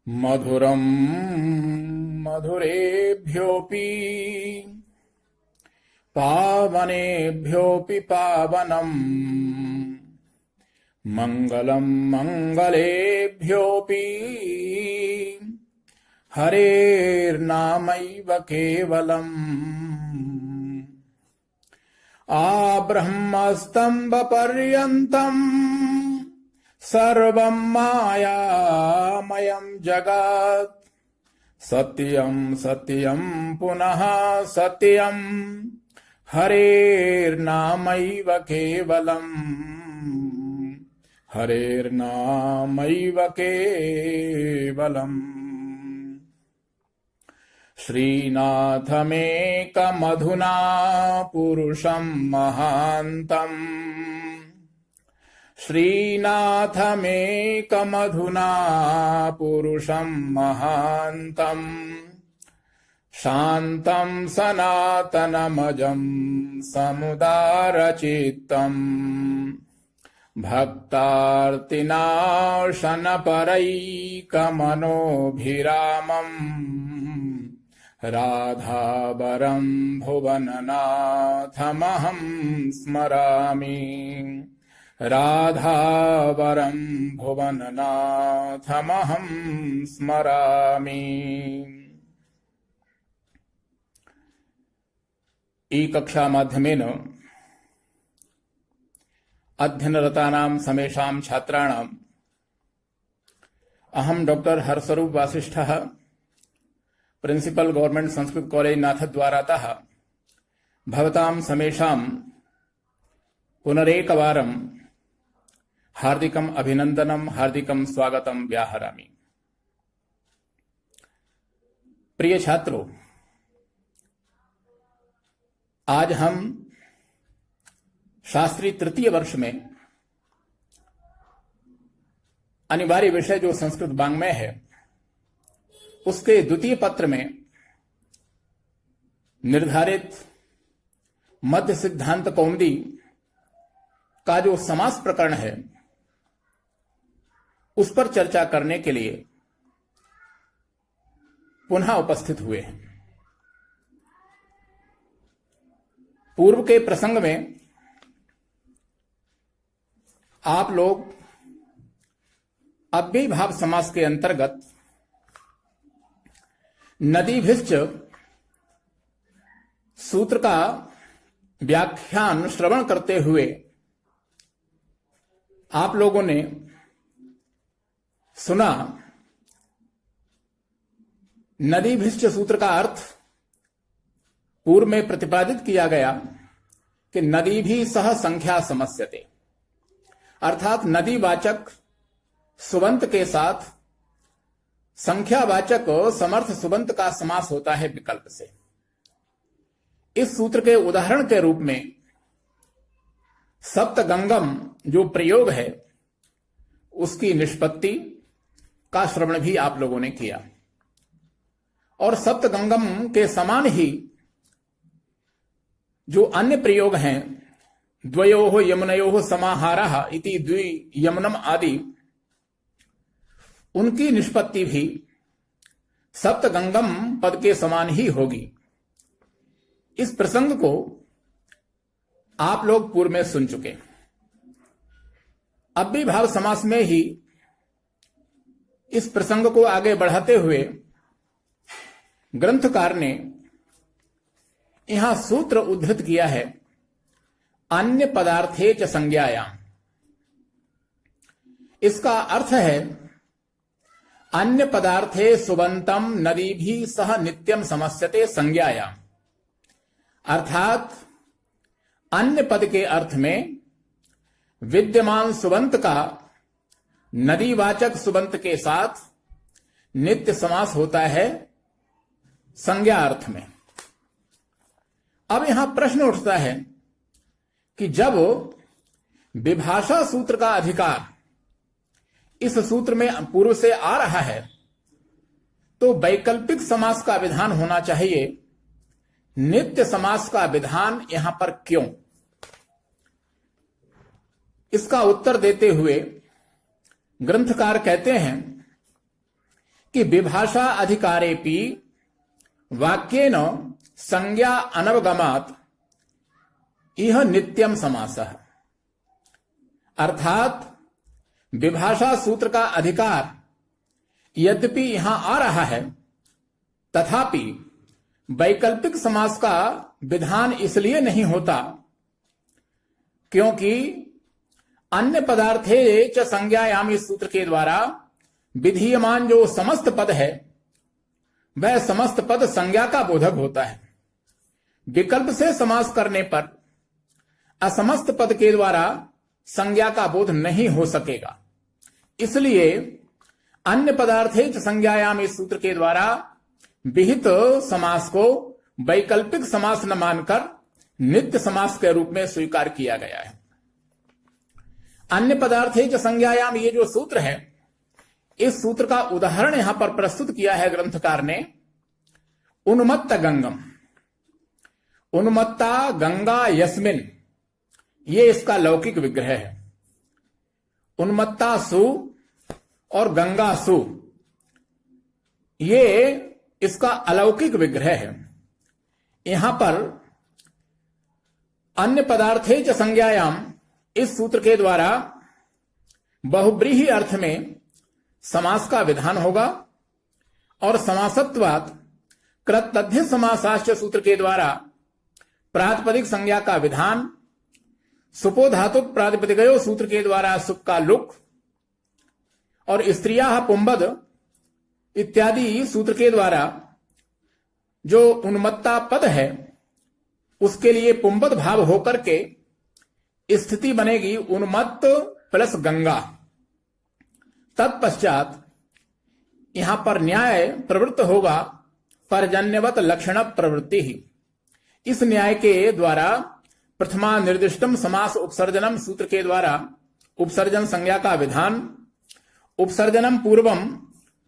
मधुरं मधुरेभ्योऽपि पावनेभ्योऽपि पावनम् मङ्गलं मङ्गलेभ्योऽपि हरेर्नामैव केवलम् आब्रह्मस्तम्भपर्यन्तम् सर्वं मायामयं जगत् सत्यं सत्यं पुनः सत्यं हरेर्नामैव केवलम् हरेर्नामैव केवलम् श्रीनाथमेकमधुना पुरुषं महान्तम् श्रीनाथमेकमधुना पुरुषं महान्तम् शान्तं सनातनमजं समुदारचित्तम् भक्तार्तिनाशनपरैकमनोभिरामम् राधावरं भुवननाथमहं स्मरामि राधावरं भुवननाथमहं स्मरामि। ई कक्षा माध्यमेन अध्ययनरतानां समेषां छात्राणाम् अहं डॉक्टर हर्षरूप वासिष्ठः प्रिंसिपल गवर्नमेंट संस्कृत कॉलेज नाथद्वारातः भवतां समेषां पुनरेकवारं हार्दिकम् अभिनंदनं हार्दिकं स्वागतं व्याहरामि। प्रिय छात्रों, आज हम शास्त्री तृतीय वर्ष में अनिवार्य विषय जो संस्कृत वाङ्मय है उसके द्वितीय पत्र में निर्धारित मध्य सिद्धांत कौमुदी का जो समास प्रकरण है उस पर चर्चा करने के लिए पुनः उपस्थित हुए हैं। पूर्व के प्रसंग में आप लोग अव्ययीभाव समास के अंतर्गत नदीभिश्च सूत्र का व्याख्यान श्रवण करते हुए आप लोगों ने सुना नदीभिश्च सूत्र का अर्थ पूर्व में प्रतिपादित किया गया कि नदी भी सह संख्या समस्यते, अर्थात नदीवाचक सुबंत के साथ संख्यावाचक समर्थ सुबंत का समास होता है विकल्प से। इस सूत्र के उदाहरण के रूप में सप्तगंगम जो प्रयोग है उसकी निष्पत्ति का श्रवण भी आप लोगों ने किया और सप्तगंगम के समान ही जो अन्य प्रयोग हैं द्वयोः यमुनयोः समाहारः इति द्वि यमुनम आदि, उनकी निष्पत्ति भी सप्तगंगम पद के समान ही होगी। इस प्रसंग को आप लोग पूर्व में सुन चुके। अव्ययीभाव समास में ही इस प्रसंग को आगे बढ़ाते हुए ग्रंथकार ने यहां सूत्र उद्धृत किया है अन्य पदार्थे च संज्ञायाम। इसका अर्थ है अन्य पदार्थे सुबंतम नदी भी सह नित्यम समस्यते संज्ञायाम, अर्थात अन्य पद के अर्थ में विद्यमान सुबंत का नदीवाचक सुबंत के साथ नित्य समास होता है संज्ञा अर्थ में। अब यहां प्रश्न उठता है कि जब विभाषा सूत्र का अधिकार इस सूत्र में पूर्व से आ रहा है तो वैकल्पिक समास का विधान होना चाहिए, नित्य समास का विधान यहां पर क्यों? इसका उत्तर देते हुए ग्रंथकार कहते हैं कि विभाषा अधिकारेपि वाक्येन संज्ञा अनवगमात् यह नित्यम समासः। अर्थात विभाषा सूत्र का अधिकार यद्यपि यहां आ रहा है, तथापि वैकल्पिक समास का विधान इसलिए नहीं होता क्योंकि अन्य पदार्थे च संज्ञायाम इस सूत्र के द्वारा विधीयमान जो समस्त पद है वह समस्त पद संज्ञा का बोधक होता है। विकल्प से समास करने पर असमस्त पद के द्वारा संज्ञा का बोध नहीं हो सकेगा। इसलिए अन्य पदार्थे च संज्ञायाम इस सूत्र के द्वारा विहित समास को वैकल्पिक समास न मानकर नित्य समास के रूप में स्वीकार किया गया है। अन्य पदार्थे च संज्ञायाम ये जो सूत्र है, इस सूत्र का उदाहरण यहां पर प्रस्तुत किया है ग्रंथकार ने। उन्मत्त गंगम, उन्मत्ता गंगा यस्मिन, ये इसका लौकिक विग्रह है। उन्मत्ता सु और गंगा सु, ये इसका अलौकिक विग्रह है। यहां पर अन्य पदार्थे च संज्ञायाम इस सूत्र के द्वारा बहुब्रीहि अर्थ में समास का विधान होगा और समासत्वात् कृततद्धित समासाश्च सूत्र के द्वारा प्रातिपदिक संज्ञा का विधान, सुपो धातु प्रातिपदिकयो सूत्र के द्वारा सुप का लुक और स्त्रियाः पुंबद इत्यादि सूत्र के द्वारा जो उन्मत्ता पद है उसके लिए पुंबद भाव होकर के स्थिति बनेगी उन्मत्त प्लस गंगा। तत्पश्चात यहां पर न्याय प्रवृत्त होगा पर्जन्यवत लक्षण प्रवृत्ति ही। इस न्याय के द्वारा प्रथमा निर्दिष्टम समास उपसर्जनम सूत्र के द्वारा उपसर्जन संज्ञा का विधान, उपसर्जनम पूर्वम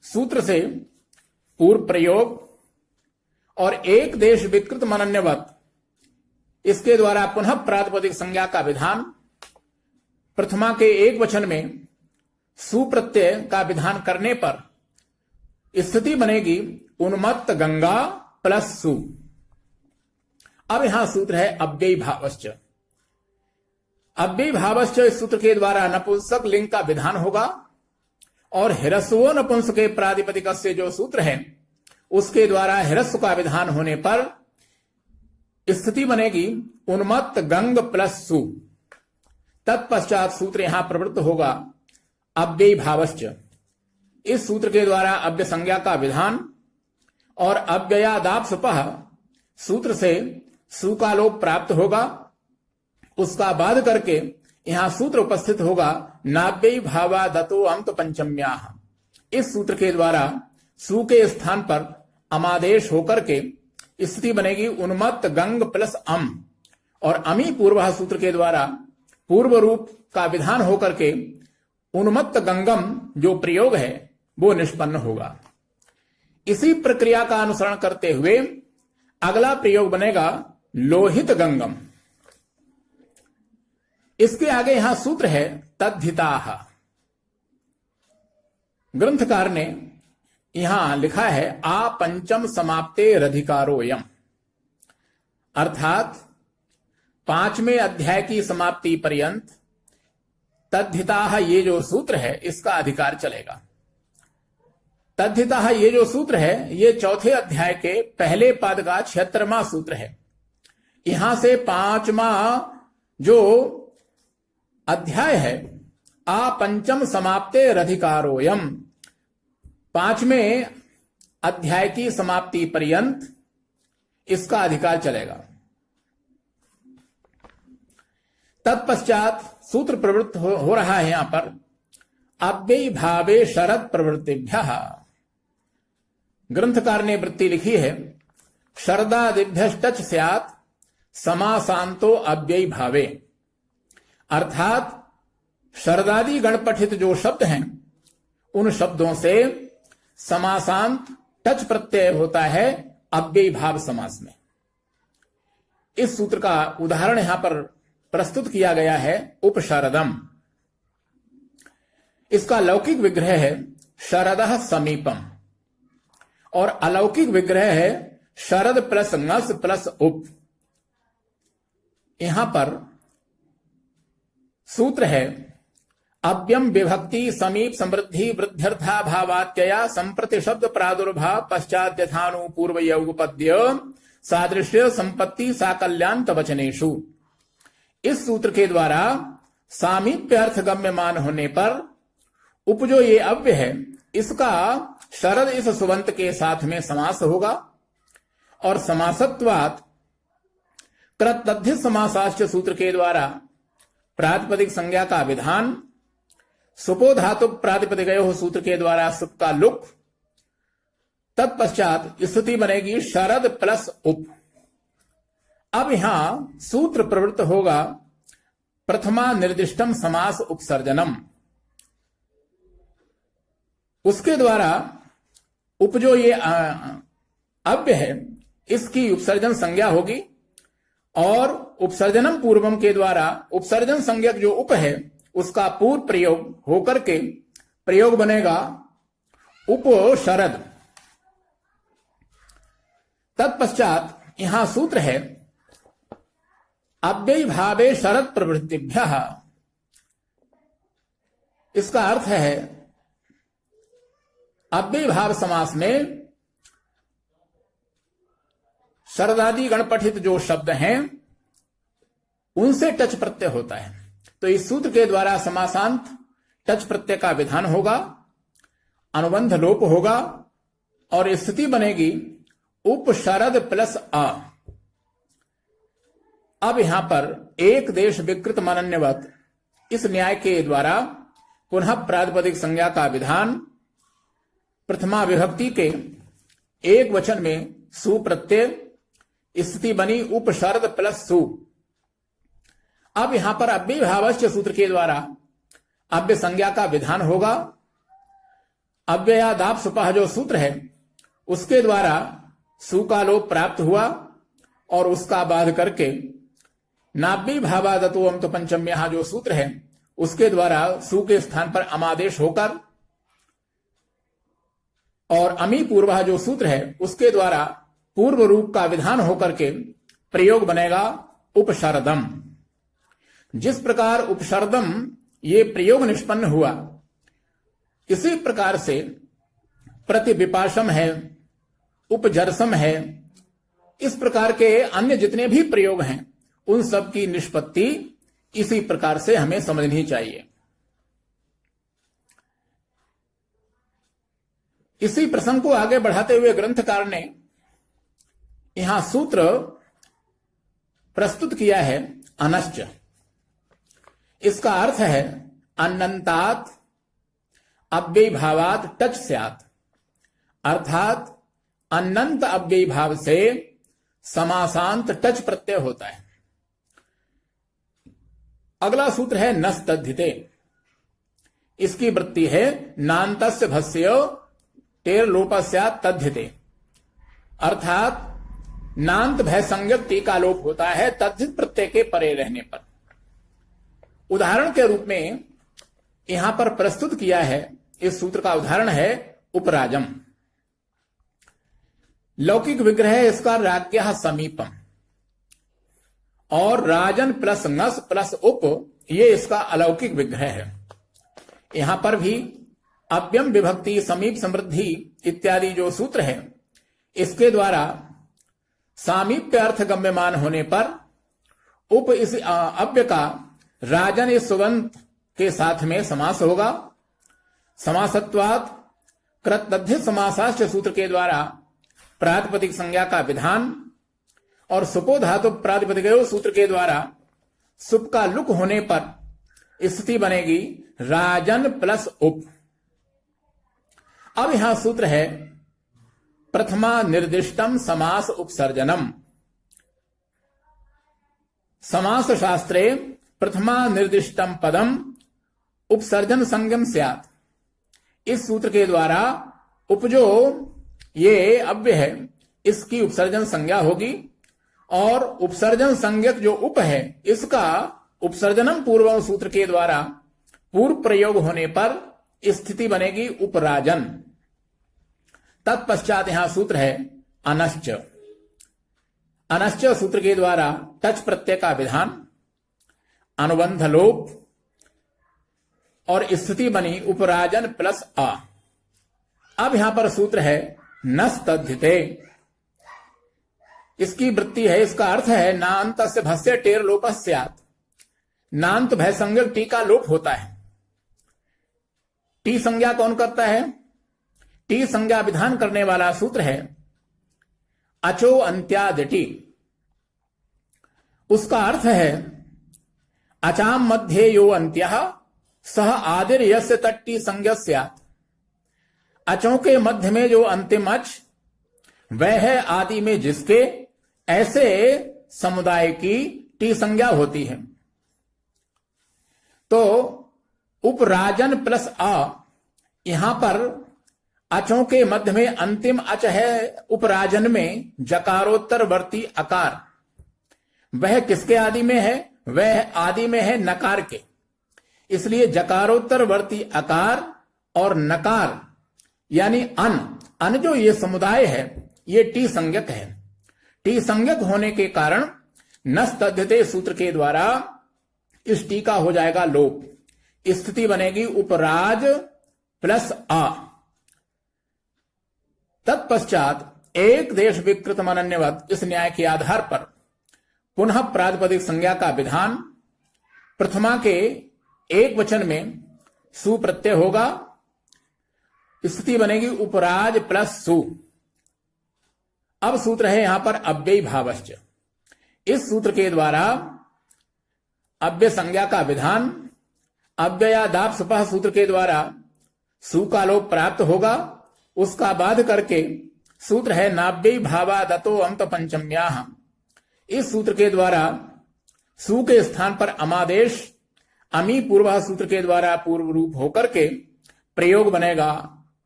सूत्र से पूर्व प्रयोग और एक देश विकृत मनन्यवत इसके द्वारा पुनः प्रातिपदिक संज्ञा का विधान, प्रथमा के एक वचन में सुप्रत्यय का विधान करने पर स्थिति बनेगी उन्मत्त गंगा प्लस सु। अब यहां सूत्र है अव्ययी भावश्च। अव्ययी भावश्च इस सूत्र के द्वारा नपुंसक लिंग का विधान होगा और हिरस्वो नपुंसके प्रातिपदिक से जो सूत्र है उसके द्वारा हिरस्व का विधान होने पर स्थिति बनेगी उन्मत्त गंग प्लस सु। तत्पश्चात सूत्र यहां प्रवृत्त होगा अव्ययी भावश्च। इस सूत्र के द्वारा अव्यय संज्ञा का विधान और अव्ययादापसुपः सूत्र से सु का लोप प्राप्त होगा। उसका बाद करके यहां सूत्र उपस्थित होगा नाव्ययी भावा दतो अंत पंचम्याः। इस सूत्र के द्वारा सु के स्थान पर अमादेश होकर के स्थिति बनेगी उन्मत्त गंग प्लस अम और अमी पूर्व सूत्र के द्वारा पूर्व रूप का विधान होकर के उन्मत्त गंगम जो प्रयोग है वो निष्पन्न होगा। इसी प्रक्रिया का अनुसरण करते हुए अगला प्रयोग बनेगा लोहित गंगम। इसके आगे यहां सूत्र है तद्धिताः। ग्रंथकार ने यहां लिखा है आ पंचम समाप्ते रधिकारोयम, अर्थात पांचवें अध्याय की समाप्ति पर्यंत तद्धिताः ये जो सूत्र है इसका अधिकार चलेगा। तद्धिताः ये जो सूत्र है ये चौथे अध्याय के पहले पद का 76वां सूत्र है। यहां से पांचवा जो अध्याय है आ पंचम समाप्ते रधिकारोयम, पांचवें अध्याय की समाप्ति पर्यंत इसका अधिकार चलेगा। तत्पश्चात सूत्र प्रवृत्त हो रहा है यहां पर अव्ययी भावे शरद प्रवृत्तिभ्यः। ग्रंथकार ने वृत्ति लिखी है शरदादिभ्यश्च स्यात् समासांतो अव्ययी भावे, अर्थात शरदादि गणपठित जो शब्द हैं उन शब्दों से समासांत टच प्रत्यय होता है अव्ययी भाव समास में। इस सूत्र का उदाहरण यहां पर प्रस्तुत किया गया है उपशरदम। इसका लौकिक विग्रह है शरदः समीपम। और अलौकिक विग्रह है शरद प्लस नस प्लस उप। यहां पर सूत्र है अव्यम विभक्ति समीप समृद्धि वृद्ध्यर्था भावात्यया संप्रति शब्द प्रादुर्भाव पश्चात यथानु पूर्व युगपद्य सादृश्य संपत्ति साकल्यांत वचनेषु। इस सूत्र के द्वारा सामीप्य अर्थ गम्यमान होने पर उप जो ये अव्य है इसका शरद इस सुबंत के साथ में समास होगा और समासत्वात् कृतद्धित समासाश्च सूत्र के द्वारा प्रातिपदिक संज्ञा का विधान सुपो धातु प्रातिपदिकयोः सूत्र के द्वारा सुप का लुक। तत्पश्चात स्थिति बनेगी शरद प्लस उप। अब यहां सूत्र प्रवृत्त होगा प्रथमा निर्दिष्टम समास उपसर्जनम। उसके द्वारा उप जो ये अव्य है इसकी उपसर्जन संज्ञा होगी और उपसर्जनम पूर्वम के द्वारा उपसर्जन संज्ञक जो उप है उसका पूर्व प्रयोग होकर के प्रयोग बनेगा उप शरद। तत्पश्चात यहां सूत्र है अव्ययी भावे शरद प्रवृत्तिभ्यः। इसका अर्थ है अव्ययी भाव समास में शरदादि गणपठित जो शब्द हैं उनसे टच प्रत्यय होता है, तो इस सूत्र के द्वारा समासांत टच प्रत्यय का विधान होगा, अनुबंध लोप होगा और स्थिति बनेगी उप शरद प्लस अ। अब यहां पर एक देश विकृत मनन्यवत इस न्याय के द्वारा पुनः प्रातिपदिक संज्ञा का विधान प्रथमा विभक्ति के एक वचन में सु प्रत्यय स्थिति बनी उप शरद प्लस सु। अब यहां पर अव्ययी भावश्च सूत्र के द्वारा अव्यय संज्ञा का विधान होगा। अव्ययादाप सुपह जो सूत्र है उसके द्वारा सु का लोप प्राप्त हुआ और उसका बाध करके नाभ्य भावादतो तो पंचम्या जो सूत्र है उसके द्वारा सु के स्थान पर अमादेश होकर और अमी पूर्व जो सूत्र है उसके द्वारा पूर्व रूप का विधान होकर के प्रयोग बनेगा उपशरदम। जिस प्रकार उपशरदम ये प्रयोग निष्पन्न हुआ इसी प्रकार से प्रतिविपाशम है, उपजरसम है, इस प्रकार के अन्य जितने भी प्रयोग हैं उन सब की निष्पत्ति इसी प्रकार से हमें समझनी चाहिए। इसी प्रसंग को आगे बढ़ाते हुए ग्रंथकार ने यहां सूत्र प्रस्तुत किया है अनश्च। इसका अर्थ है अनंतात अव्ययी भावात टच स्यात्, अर्थात अनंत अव्ययी भाव से समासांत टच प्रत्यय होता है। अगला सूत्र है नस तद्धिते। इसकी वृत्ति है नान्तस्य भस्य टेर लोपस्यात् तद्धिते, अर्थात नान्त भय संज्ञक टी का लोप होता है तद्धित प्रत्यय के परे रहने पर। उदाहरण के रूप में यहां पर प्रस्तुत किया है, इस सूत्र का उदाहरण है उपराजम। लौकिक विग्रह है इसका राज्ञः समीपम और राजन प्लस नस प्लस उप ये इसका अलौकिक विग्रह है। यहां पर भी अव्यम विभक्ति समीप समृद्धि इत्यादि जो सूत्र है इसके द्वारा सामीप्य अर्थ गम्यमान होने पर उप इस अव्य का राजन इस सुबंत के साथ में समास होगा। समासत्वात् कृतद्धित समासाश्च सूत्र के द्वारा प्रातिपदिक संज्ञा का विधान और सुपो धातु प्रातिपदिकयोः सूत्र के द्वारा सुप का लुक होने पर स्थिति बनेगी राजन प्लस उप। अब यहां सूत्र है प्रथमा निर्दिष्टम समास उपसर्जनम। समास शास्त्रे प्रथमा निर्दिष्टम पदम उपसर्जन संज्ञम स्यात्। इस सूत्र के द्वारा उपजो ये अव्य है इसकी उपसर्जन संज्ञा होगी और उपसर्जन संज्ञक जो उप है इसका उपसर्जनम पूर्वम सूत्र के द्वारा पूर्व प्रयोग होने पर स्थिति बनेगी उपराजन। तत्पश्चात यहां सूत्र है अनश्च। अनश्च सूत्र के द्वारा टच प्रत्यय का विधान, अनुबंध लोप और स्थिति बनी उपराजन प्लस आ। अब यहां पर सूत्र है नस्तद्धिते। इसकी वृत्ति है, इसका अर्थ है नान्त से भस्य टेर लोपस्यात्। नान्त भय संज्ञक टी का लोप होता है। टी संज्ञा कौन करता है? टी संज्ञा विधान करने वाला सूत्र है अचो अंत्याद टी। उसका अर्थ है अचाम मध्य यो अंत्यः सह आदिर यस्य तट्टी संज्ञा स्यात्। अचों के मध्य में जो अंतिम अच वह है आदि में जिसके, ऐसे समुदाय की टी संज्ञा होती है। तो उपराजन प्लस आ, यहां पर अचों के मध्य में अंतिम अच है उपराजन में जकारोत्तरवर्ती अकार। वह किसके आदि में है? वह आदि में है नकार के। इसलिए जकारोत्तरवर्ती अकार और नकार यानी अन जो ये समुदाय है ये टी संज्ञक है। टी संज्ञक होने के कारण नस्तद्धिते सूत्र के द्वारा इस टी का हो जाएगा लोप। स्थिति बनेगी उपराज प्लस आ। तत्पश्चात एक देश विकृत अनन्यवत, इस न्याय के आधार पर पुनः प्रातिपदिक संज्ञा का विधान। प्रथमा के एक वचन में सु प्रत्यय होगा, स्थिति बनेगी उपराज प्लस सु। अब सूत्र है यहां पर अव्ययी भावश्च। इस सूत्र के द्वारा अव्यय संज्ञा का विधान। अव्ययादाप सुपह सूत्र के द्वारा सु का लोप प्राप्त होगा। उसका बाध करके सूत्र है नाव्ययी भावादतो अंत पंचम्याः। इस सूत्र के द्वारा सु के स्थान पर अमादेश अमी पूर्व सूत्र के द्वारा पूर्व रूप होकर के प्रयोग बनेगा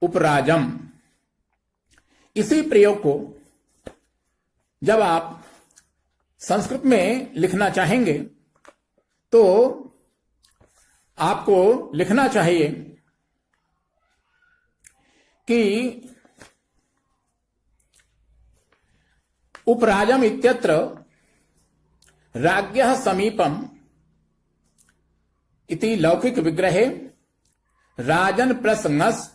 उपराजम। इसी प्रयोग को जब आप संस्कृत में लिखना चाहेंगे तो आपको लिखना चाहिए कि उपराजम इत्यत्र राज्ञः समीपम इति लौकिक विग्रहे राजन प्लस ङस्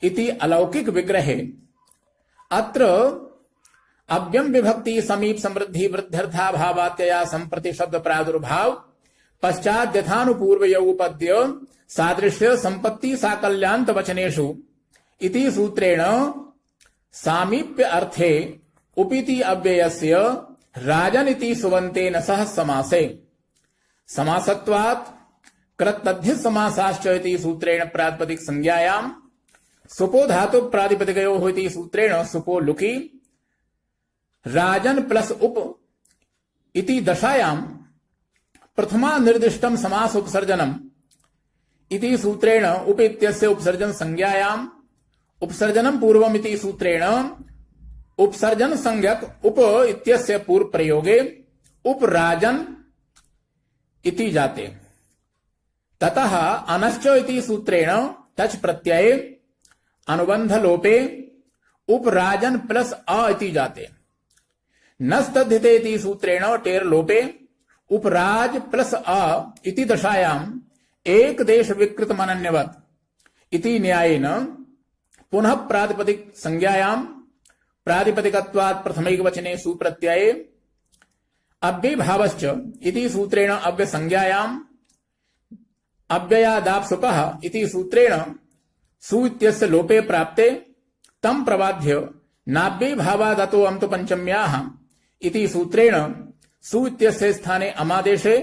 इति अलौकिक विग्रहे अत्र अव्यम विभक्ति समीप समृद्धि वृद्ध्यर्था भावात्यया संप्रति शब्द प्रादुर्भाव पश्चात यथानुपूर्व उपद्य सादृश्य संपत्ति साकल्यान्त वचनेषु इति सूत्रेण सामीप्य अर्थे उपिति अव्ययस्य राजन इति सुबन्तेन सह समासे समासत्वात् कृतद्धित समासाश्च इति सूत्रेण प्रातिपदिक संज्ञायां सुपो धातु प्रातिपदिकयोः इति सूत्रेण सुपो लुकी राजन प्लस उप इति दशायां प्रथमा निर्दिष्टम समास उपसर्जनम इति सूत्रेण उप इत्यस्य उपसर्जन संज्ञायां उपसर्जनम पूर्वम इति सूत्रेण उपसर्जन संज्ञक उप इत्यस्य पूर्व प्रयोगे उपराजन इति जाते। ततः अनश्च इति सूत्रेण टच प्रत्यये अनुबंध लोपे उपराजन प्लस अ इति जाते। नस्तद्धिते इति सूत्रेण टेर लोपे उपराज प्लस अ इति दशायां एक देश विकृत अनन्यवत इति न्यायेन पुनः प्रातिपदिक संज्ञायां प्रातिपदिकत्वात् प्रथमैक वचने सुप्रत्यये अव्यय भावश्च इति सूत्रेण अव्यय संज्ञायां अव्ययादाप सुपः इति सूत्रेण सु इत्यस्य लोपे प्राप्ते तम प्रबाध्य नाव्यय भावादतो अंत पंचम्याः इति सूत्रेण सु इत्यस्य स्थाने अमादेशे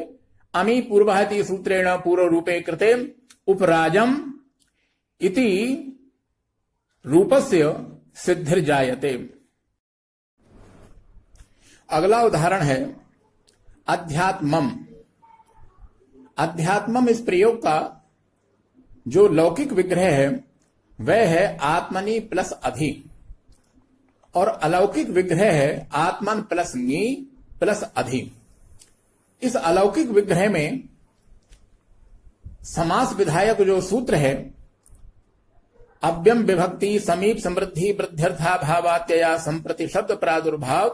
अमी पूर्वः इति सूत्रेण पूर्व रूपे कृते उपराजम इति रूपस्य सिद्धिर्जायते। अगला उदाहरण है अध्यात्मम। अध्यात्मम इस प्रयोग का जो लौकिक विग्रह है वह है आत्मनि प्लस अधि और अलौकिक विग्रह है आत्मन प्लस नी प्लस अधि। इस अलौकिक विग्रह में समास विधायक जो सूत्र है अव्यम विभक्ति समीप समृद्धि वृद्ध्यर्था भावात्यया संप्रति शब्द प्रादुर्भाव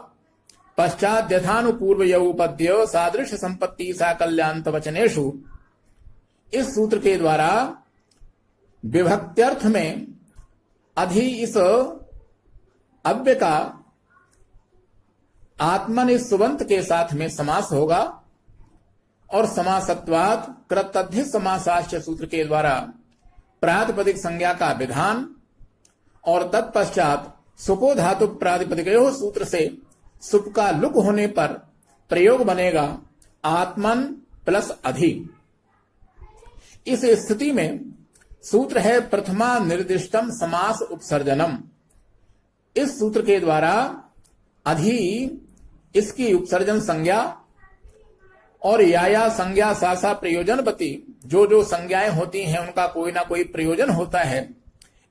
पश्चात यथानुपूर्व यौपद्य सादृश संपत्ति साकल्यान्त वचनेषु। इस सूत्र के द्वारा विभक्त्यर्थ में अधि इस अव्य का आत्मन सुबंत के साथ में समास होगा और समासत्वात् कृतध्य समासाश्च सूत्र के द्वारा प्रातिपदिक संज्ञा का विधान और तत्पश्चात सुपो धातु प्रातिपदिकयो सूत्र से सुप का लुक होने पर प्रयोग बनेगा आत्मन प्लस अधि। इस स्थिति में सूत्र है प्रथमा निर्दिष्टम समास उपसर्जनम। इस सूत्र के द्वारा अधि इसकी उपसर्जन संज्ञा और या संज्ञा सासा प्रयोजनपति जो संज्ञाएं होती हैं उनका कोई ना कोई प्रयोजन होता है।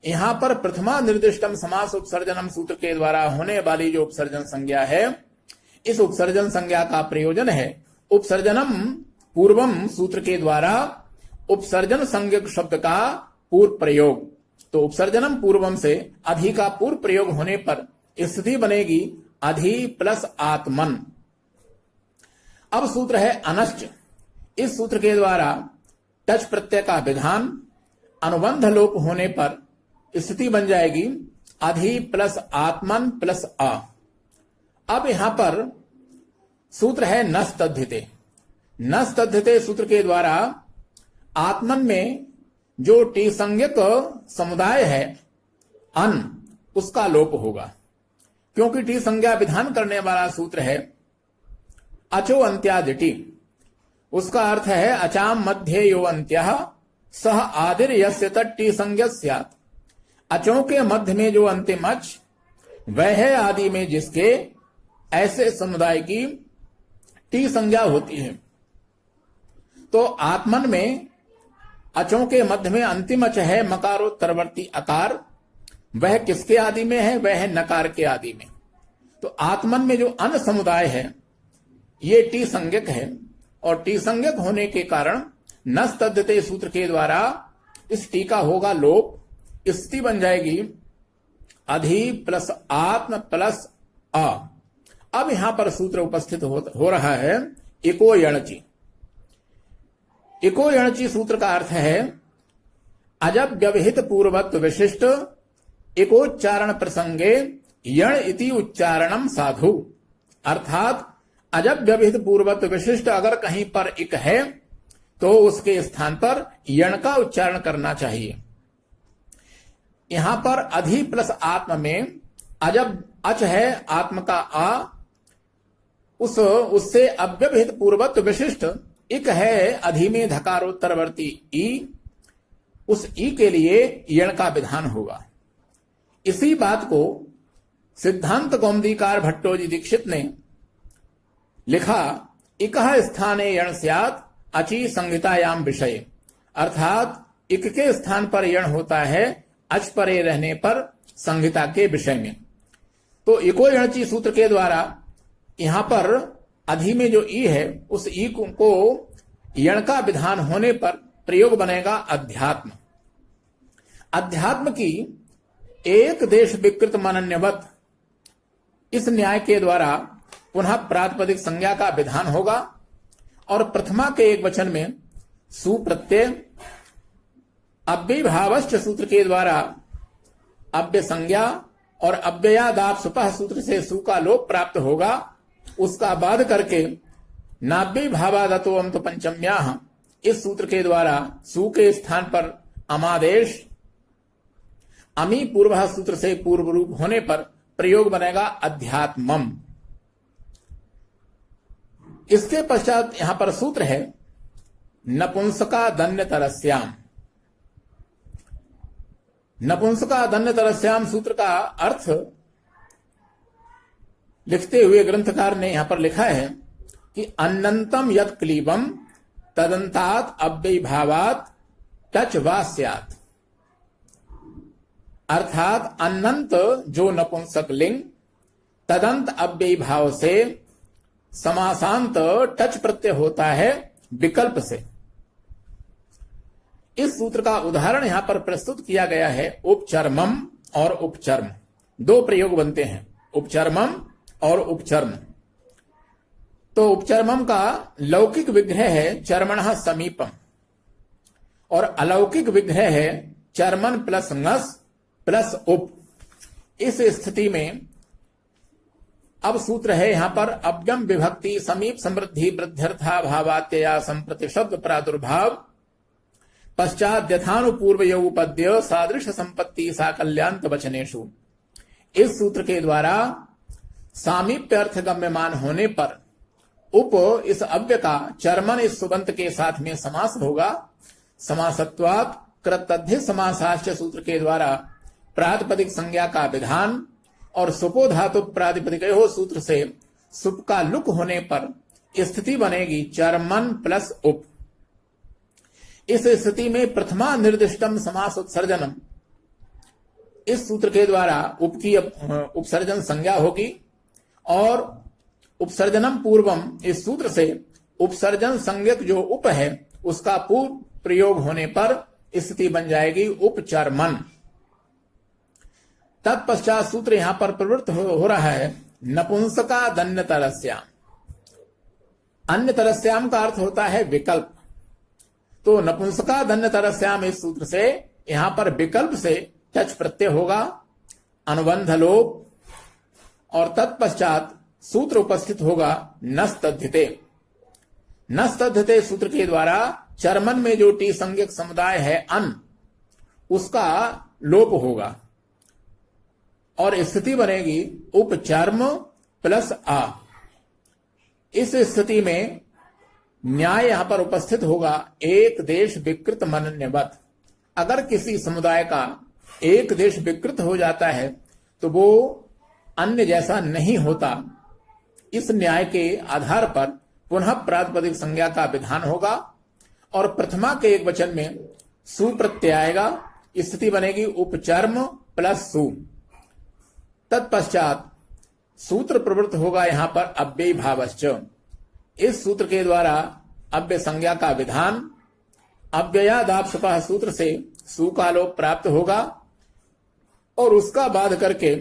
यहां पर प्रथमा निर्दिष्टम समास उपसर्जनम सूत्र के द्वारा होने वाली जो उपसर्जन संज्ञा है, इस उपसर्जन संज्ञा का प्रयोजन है उपसर्जनम पूर्वम सूत्र के द्वारा उपसर्जन संज्ञक शब्द का पूर्व प्रयोग। तो उपसर्जनम पूर्वम से अधि का पूर्व प्रयोग होने पर स्थिति बनेगी अधि प्लस आत्मन। अब सूत्र है अनश्च। इस सूत्र के द्वारा टच प्रत्यय का विधान अनुबंध लोप होने पर स्थिति बन जाएगी अधि प्लस आत्मन प्लस अ। अब यहां पर सूत्र है नस्तद्धिते। नस्तद्धिते सूत्र के द्वारा आत्मन में जो टी संज्ञक समुदाय है अन, उसका लोप होगा, क्योंकि टी संज्ञा विधान करने वाला सूत्र है अचो अंत्यादिटी। उसका अर्थ है अचाम मध्य यो अंत्यः सह आदिर यस्य तत् टी संज्ञक स्यात्। अचों के मध्य में जो अंतिम अच वह है आदि में जिसके ऐसे समुदाय की टी संज्ञा होती है। तो आत्मन में अचों के मध्य में अंतिम अच है मकारोत्तरवर्ती अकार, वह किसके आदि में है? वह है नकार के आदि में। तो आत्मन में जो अन समुदाय है ये टी संज्ञक है और टी संज्ञक होने के कारण नस्तद्धिते सूत्र के द्वारा इस टी का होगा लोप। स्थिति बन जाएगी अधि प्लस आत्म प्लस अ। अब यहां पर सूत्र उपस्थित हो रहा है इको यणचि। इको यणचि सूत्र का अर्थ है अजब व्यवहित पूर्वत्व विशिष्ट इकोच्चारण प्रसंगे यण इति उच्चारणम साधु। अर्थात अजब व्यवहित पूर्वत्व विशिष्ट अगर कहीं पर इक है तो उसके स्थान पर यण का उच्चारण करना चाहिए। यहां पर अधि प्लस आत्म में अजब अच है आत्म का आ, उससे अव्यवहित पूर्वत्व विशिष्ट इक है अधि में धकारोत्तरवर्ती ई, उस ई के लिए यण का विधान होगा। इसी बात को सिद्धांत कौमुदीकार भट्टोजी दीक्षित ने लिखा इकः स्थाने यण स्यात् अचि संहितायाम विषय। अर्थात इक के स्थान पर यण होता है अच परे रहने पर संहिता के विषय में। तो इको यणचि सूत्र के द्वारा यहां पर अधि में जो ई है उस ई को यण का विधान होने पर प्रयोग बनेगा अध्यात्म। अध्यात्म की एक देश विकृत मनन्यवत इस न्याय के द्वारा पुनः प्रातिपदिक संज्ञा का विधान होगा और प्रथमा के एक वचन में सुप्रत्यय अव्यभावश्च सूत्र के द्वारा अव्य संज्ञा और अव्ययादाप सुपह सूत्र से सु का लोप प्राप्त होगा। उसका बाध करके नाभ्य भावादतो अम तो पंचम्याह इस सूत्र के द्वारा सु के स्थान पर अमादेश अमी पूर्व सूत्र से पूर्व रूप होने पर प्रयोग बनेगा अध्यात्मम। इसके पश्चात यहां पर सूत्र है नपुंसका दन्य तरस्याम। नपुंसका दन्य तरस्याम सूत्र का अर्थ लिखते हुए ग्रंथकार ने यहां पर लिखा है कि अनंतम यत् क्लीबम तदंतात अव्ययभावात् टच वा स्यात्। अर्थात अनंत जो नपुंसक लिंग तदंत अव्ययभाव से समासांत टच प्रत्यय होता है विकल्प से। इस सूत्र का उदाहरण यहां पर प्रस्तुत किया गया है। उपचर्मम और उपचर्म दो प्रयोग बनते हैं, उपचर्मम और उपचर्म। तो उपचर्मम का लौकिक विग्रह है चर्मणः समीपम और अलौकिक विग्रह है चर्मन प्लस ngस प्लस उप। इस स्थिति में अब सूत्र है यहां पर अव्यम विभक्ति समीप समृद्धि वृद्ध्यर्था भावात्यया संप्रति शब्द प्रादुर्भाव पश्चात यथानुपूर्व उपद्य सादृश संपत्ति साकल्यान्त वचनेषु। इस सूत्र के द्वारा सामीप्य अर्थ गम्यमान होने पर उप इस अव्य का चर्मन इस सुबंत के साथ में समास होगा। समासत्वात् कृतध्य समासाश्च सूत्र के द्वारा प्रातिपदिक संज्ञा का विधान और सुपो धातु प्रातिपदिक सूत्र से सुप का लुक होने पर स्थिति बनेगी चर्मन प्लस उप। इस स्थिति में प्रथमा निर्दिष्टम समास उत्सर्जनम, इस सूत्र के द्वारा उप की उपसर्जन संज्ञा होगी और उपसर्जनम पूर्वम इस सूत्र से उपसर्जन संज्ञक जो उप है उसका पूर्व प्रयोग होने पर स्थिति बन जाएगी उपचर्मन। तत्पश्चात सूत्र यहां पर प्रवृत्त हो रहा है नपुंसका दन्य तरस्याम। अन्य तरस्याम का अर्थ होता है विकल्प। तो नपुंसका दन्य तरस्याम इस सूत्र से यहां पर विकल्प से टच प्रत्यय होगा, अनुबंध लोप और तत्पश्चात सूत्र उपस्थित होगा नस्तद्धिते। नस्तद्धिते सूत्र के द्वारा चर्मन में जो टी संज्ञक समुदाय है अन, उसका लोप होगा और स्थिति बनेगी उपचर्म प्लस आ। इस स्थिति में न्याय यहां पर उपस्थित होगा एक देश विकृत मनन्यवत। अगर किसी समुदाय का एक देश विकृत हो जाता है तो वो अन्य जैसा नहीं होता। इस न्याय के आधार पर पुनः प्रातिपदिक संज्ञा का विधान होगा और प्रथमा के एक वचन में सु प्रत्यय आएगा। स्थिति बनेगी उपचर्म प्लस सु। तत्पश्चात सूत्र प्रवृत्त होगा यहां पर अव्ययी भावश्च। इस सूत्र के द्वारा अव्यय संज्ञा का विधान अव्ययादापसपः सूत्र से सु का लोप प्राप्त होगा और उसका बाध करके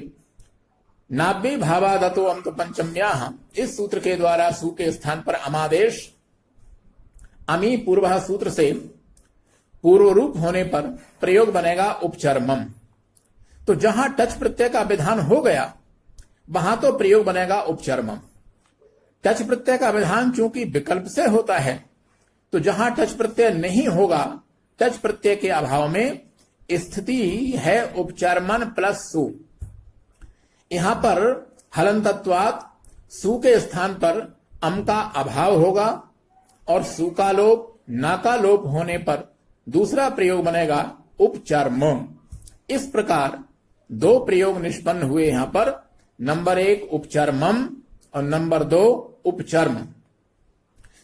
नाभ्य भावादतो अंत पंचम्याः, इस सूत्र के द्वारा सु के स्थान पर अमादेश अमी पूर्व सूत्र से पूर्व रूप होने पर प्रयोग बनेगा उपचर्मम। तो जहां टच प्रत्यय का विधान हो गया वहां तो प्रयोग बनेगा उपचर्मम। टच प्रत्यय का विधान चूंकि विकल्प से होता है तो जहां टच प्रत्यय नहीं होगा, टच प्रत्यय के अभाव में स्थिति है उपचर्मन प्लस सु। यहां पर हलंतत्वात् सु के स्थान पर अम का अभाव होगा और सु का लोप ना का लोप होने पर दूसरा प्रयोग बनेगा उपचर्म। इस प्रकार दो प्रयोग निष्पन्न हुए यहां पर, नंबर 1 उपचर्मम और नंबर 2 उपचर्म।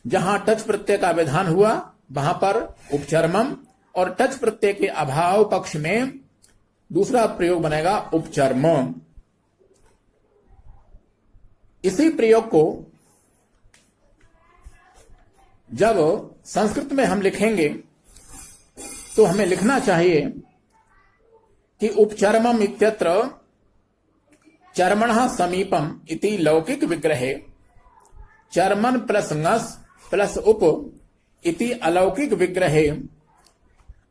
जहां टच प्रत्यय का विधान हुआ वहां पर उपचर्मम और टच प्रत्यय के अभाव पक्ष में दूसरा प्रयोग बनेगा उपचर्म। इसी प्रयोग को जब संस्कृत में हम लिखेंगे तो हमें लिखना चाहिए कि उपचर्मम इत्यत्र चर्मणः समीपम इति लौकिक विग्रहे चर्मन प्लस ngस प्लस उप इति अलौकिक विग्रहे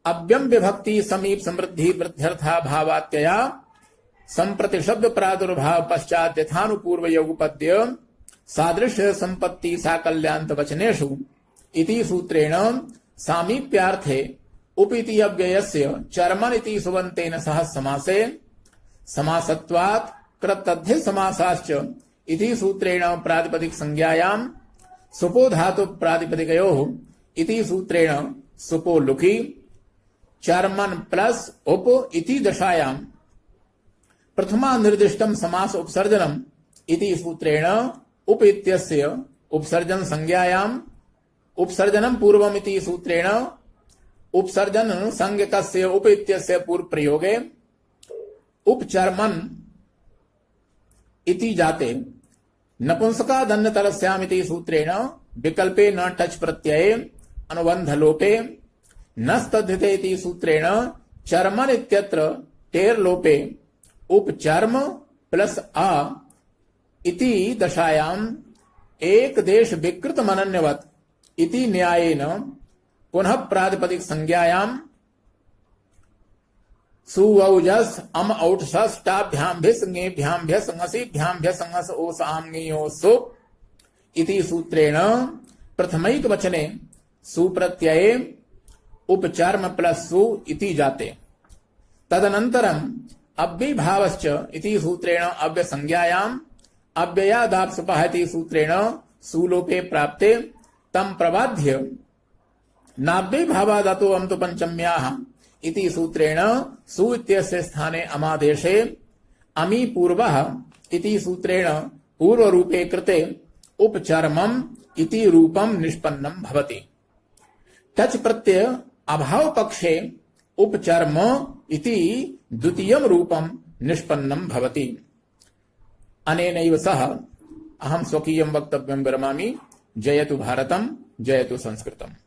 अव्यम विभक्ति समीप समृद्धि वृद्ध्यर्था भावात्यया संप्रति शब्द प्रादुर्भाव पश्चात यथानुपूर्व उपपद्य सादृश्य संपत्ति साकल्यान्त वचनेषु इति सूत्रेण सामीप्यार्थे उप इति अव्ययस्य चर्मन इति सुबन्तेन सह समासे समासत्वात् कृतध्य समासाश्च इति सूत्रेण प्रातिपदिक संज्ञायां सुपो धातु प्रातिपदिकयोः इति सूत्रेण सुपो लुकी चर्मन प्लस उप इति दशायां प्रथमा निर्दिष्टम समास उपसर्जनम इति सूत्रेण उप इत्यस्य उपसर्जन संज्ञायां उपसर्जनम पूर्वम इति सूत्रेण उपसर्जन संज्ञकस्य उप इत्यस्य पूर्व प्रयोगे उपचर्मन इति जाते नपुंसकादन्यतरस्याम इति सूत्रेण विकल्पे न टच प्रत्यये अनुबंध लोपे नस्तद्धिते इति सूत्रेण चर्मन इत्यत्र टेर लोपे उपचर्म प्लस आ इति दशायाम् एक देश विकृत मनन्यवत इति न्यायेन पुनः प्रातिपदिक संज्ञायाम् सुवौजस अम औठसस टाभ्याम भिस ङेभ्याम भ्यस ङसीभ्याम भ्यस ङस ओस आम ङियो सो इति सूत्रेण प्रथमैक वचने सुप्रत्यये उपचर्म प्लस सु इति जाते। तदनन्तरम् अव्ययभावश्च इति सूत्रेण अव्यय संज्ञायाम् अव्ययादाप्सुपः इति सूत्रेण सुलोपे प्राप्ते तम प्रबाध्य नाव्ययभावादातो अन्तु पंचम्याः इति सूत्रेण सु इत्यस्य स्थाने अमादेशे अमी पूर्वः इति सूत्रेण पूर्वरूपे कृते उपचर्मम् इति रूपं निष्पन्नं भवति। टच प्रत्यय अभाव पक्षे उपचर्म इति द्वितीयं रूपं निष्पन्नं भवति। अनेनैव सह अहं स्वकीयं वक्तव्यं विरमामि। जयतु भारतम्, जयतु संस्कृतम्।